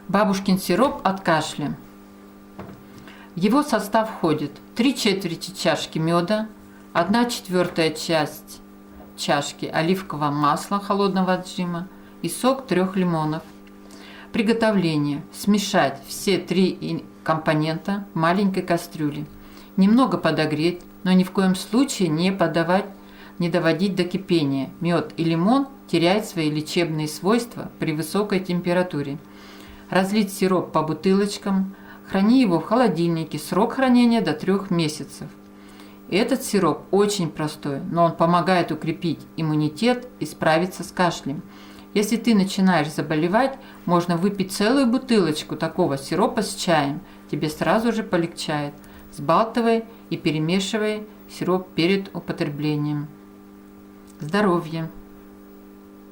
Бабушкин сироп от кашля. В его состав входит 3/4 чашки меда, 1/4 часть чашки оливкового масла холодного отжима и сок 3 лимонов. Приготовление. Смешать все 3 компонента в маленькой кастрюле. Немного подогреть, но ни в коем случае не доводить до кипения. Мед и лимон теряют свои лечебные свойства при высокой температуре. Разлить сироп по бутылочкам. Храни его в холодильнике. Срок хранения до 3 месяцев. Этот сироп очень простой, но он помогает укрепить иммунитет и справиться с кашлем. Если ты начинаешь заболевать, можно выпить целую бутылочку такого сиропа с чаем. Тебе сразу же полегчает. Сбалтывай и перемешивай сироп перед употреблением. Здоровья!